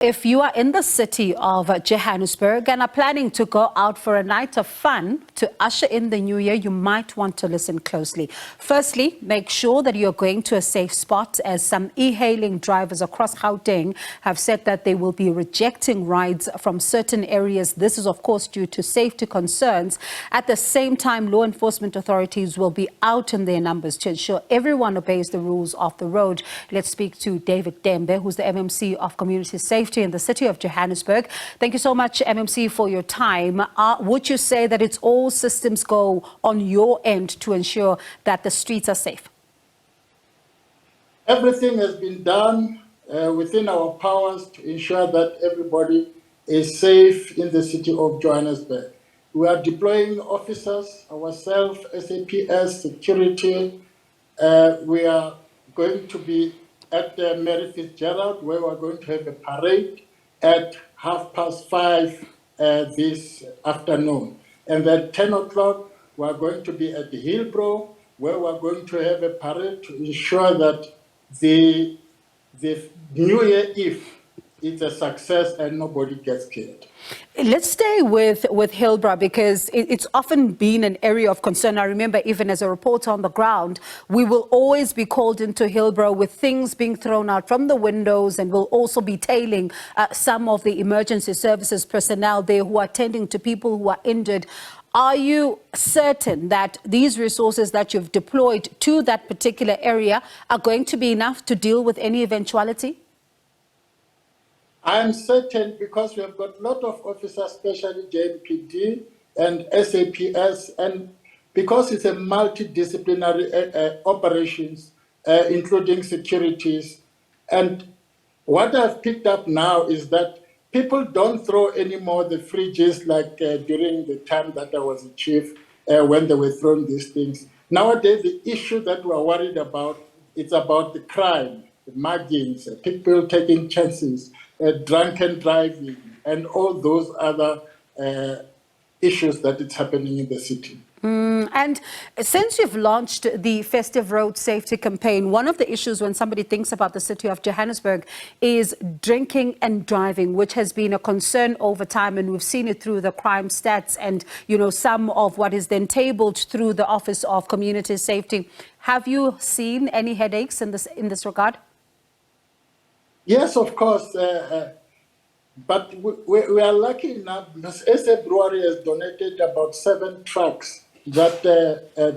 If you are in the city of Johannesburg and are planning to go out for a night of fun to usher in the new year, you might want to listen closely. Firstly, make sure that you're going to a safe spot, as some e-hailing drivers across Gauteng have said that they will be rejecting rides from certain areas. This is, of course, due to safety concerns. At the same time, law enforcement authorities will be out in their numbers to ensure everyone obeys the rules of the road. Let's speak to David Tembe, who's the MMC of Community Safety in the City of Johannesburg. Thank you so much, MMC, for your time. Would you say that it's all systems go on your end to ensure that the streets are safe? Everything has been done within our powers to ensure that everybody is safe in the City of Johannesburg. We are deploying officers ourselves, SABC, security. We are going to be at Mary Fitzgerald, where we're going to have a parade at 5:30 this afternoon. And at 10 o'clock, we're going to be at the Hillbrow, where we're going to have a parade to ensure that the New Year Eve is a success and nobody gets killed. Let's stay with Hillbrow, because it's often been an area of concern. I remember, even as a reporter on the ground, we will always be called into Hillbrow with things being thrown out from the windows, and we'll also be tailing some of the emergency services personnel there who are tending to people who are injured. Are you certain that these resources that you've deployed to that particular area are going to be enough to deal with any eventuality? I am certain, because we have got a lot of officers, especially JMPD and SABC, and because it's a multidisciplinary operations, including securities. And what I've picked up now is that people don't throw anymore the fridges like during the time that I was a chief, when they were throwing these things. Nowadays, the issue that we're worried about, it's about the crime, the muggings, people taking chances, drunken driving, and all those other issues that it's happening in the city. And since you've launched the Festive Road Safety Campaign, one of the issues when somebody thinks about the City of Johannesburg is drinking and driving, which has been a concern over time, and we've seen it through the crime stats and, you know, some of what is then tabled through the Office of Community Safety. Have you seen any headaches in this regard? Yes, of course. But we are lucky enough because SA Brewery has donated about 7 trucks that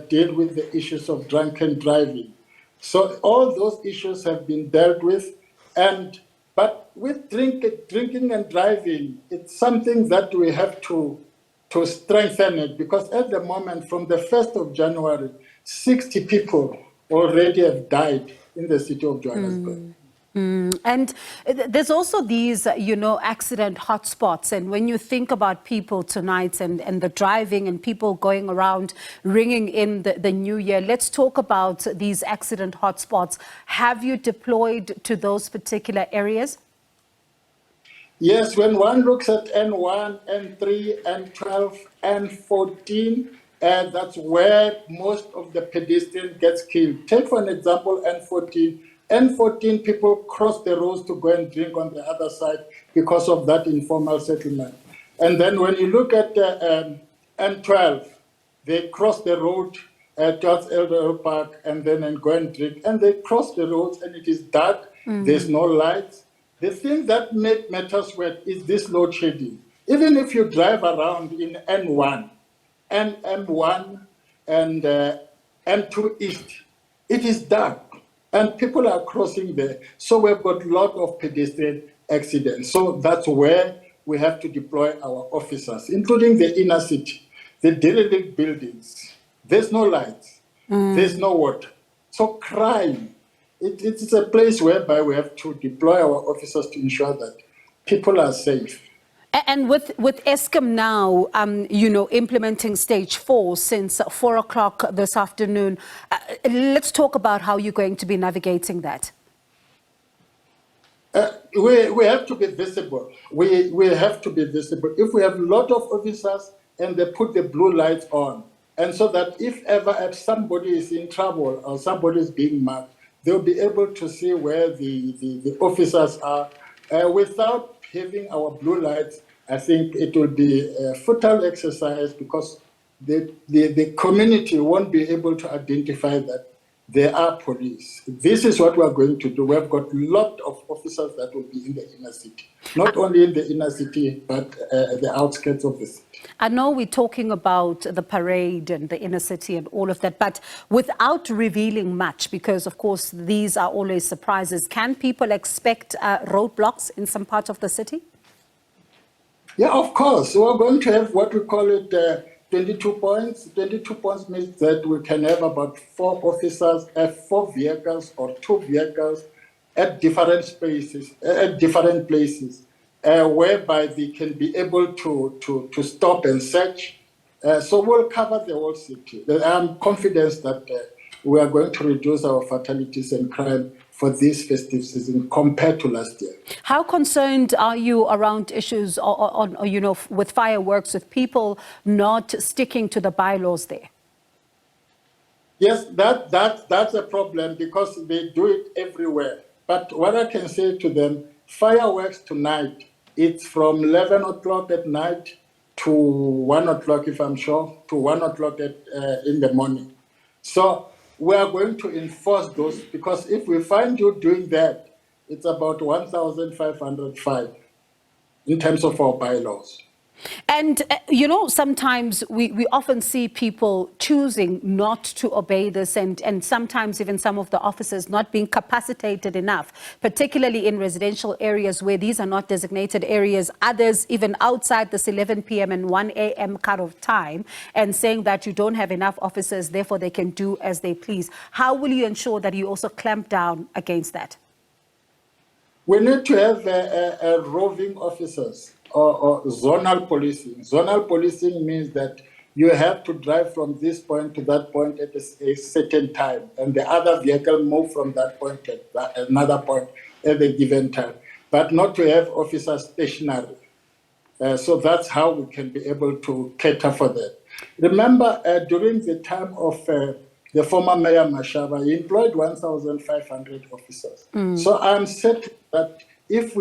deal with the issues of drunken driving. So all those issues have been dealt with. But with drinking and driving, it's something that we have to strengthen it, because at the moment, from the 1st of January, 60 people already have died in the City of Johannesburg. And there's also these, accident hotspots. And when you think about people tonight and the driving and people going around ringing in the new year, let's talk about these accident hotspots. Have you deployed to those particular areas? Yes, when one looks at N1, N3, N12, N14, that's where most of the pedestrian gets killed. Take, for an example, N14. N14 people cross the roads to go and drink on the other side because of that informal settlement. And then when you look at N12, they cross the road towards Elder Park and go and drink. And they cross the roads and it is dark, there's no lights. The thing that matters worse is this load shedding. Even if you drive around in N1, and M1 and N2 East, it is dark. And people are crossing there. So we've got a lot of pedestrian accidents. So that's where we have to deploy our officers, including the inner city, the derelict buildings. There's no lights. There's no water. So crime, it's a place whereby we have to deploy our officers to ensure that people are safe. And with Eskom now, implementing stage 4 since 4 o'clock this afternoon, let's talk about how you're going to be navigating that. We have to be visible. We have to be visible. If we have a lot of officers and they put the blue lights on, and so that if ever somebody is in trouble or somebody is being marked, they'll be able to see where the officers are without having our blue lights, I think it will be a futile exercise because the community won't be able to identify that there are police. This is what we are going to do. We have got a lot of officers that will be in the inner city, not only in the inner city, but the outskirts of the city. I know we're talking about the parade and the inner city and all of that, but without revealing much, because of course these are always surprises, can people expect roadblocks in some parts of the city? Yeah, of course. We're going to have what we call it 22 points. 22 points means that we can have about 4 officers, 4 vehicles or 2 vehicles at different spaces, at different places, whereby they can be able to stop and search. So we'll cover the whole city. I'm confident that we are going to reduce our fatalities and crime for this festive season compared to last year. How concerned are you around issues on with fireworks, with people not sticking to the bylaws there? Yes, that's a problem because they do it everywhere. But what I can say to them, fireworks tonight, it's from 11 o'clock at night to 1 o'clock, if I'm sure, to 1 o'clock in the morning. So we are going to enforce those because if we find you doing that, it's about 1,505 in terms of our bylaws. And, sometimes we often see people choosing not to obey this and sometimes even some of the officers not being capacitated enough, particularly in residential areas where these are not designated areas, others even outside this 11 p.m. and 1 a.m. cut-off time, and saying that you don't have enough officers, therefore they can do as they please. How will you ensure that you also clamp down against that? We need to have roving officers or zonal policing. Zonal policing means that you have to drive from this point to that point at a certain time, and the other vehicle move from that point to another point at a given time, but not to have officers stationary. So that's how we can be able to cater for that. Remember, during the time of the former Mayor Mashaba, he employed 1,500 officers. So I'm certain that if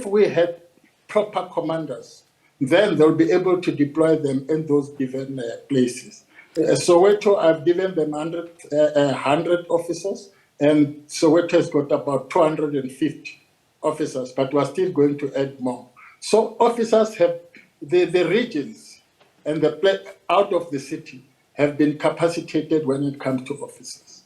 we had proper commanders, then they'll be able to deploy them in those given places. Soweto, I've given them 100 officers, and Soweto has got about 250 officers, but we're still going to add more. So officers have, the regions and out of the city have been capacitated when it comes to officers.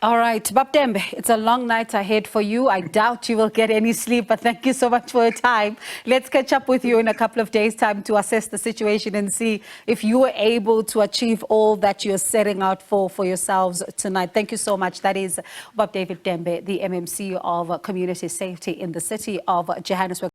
All right, Tembe, it's a long night ahead for you. I doubt you will get any sleep, but thank you so much for your time. Let's catch up with you in a couple of days' time to assess the situation and see if you were able to achieve all that you're setting out for yourselves tonight. Thank you so much. That is Tembe, the MMC of Community Safety in the City of Johannesburg.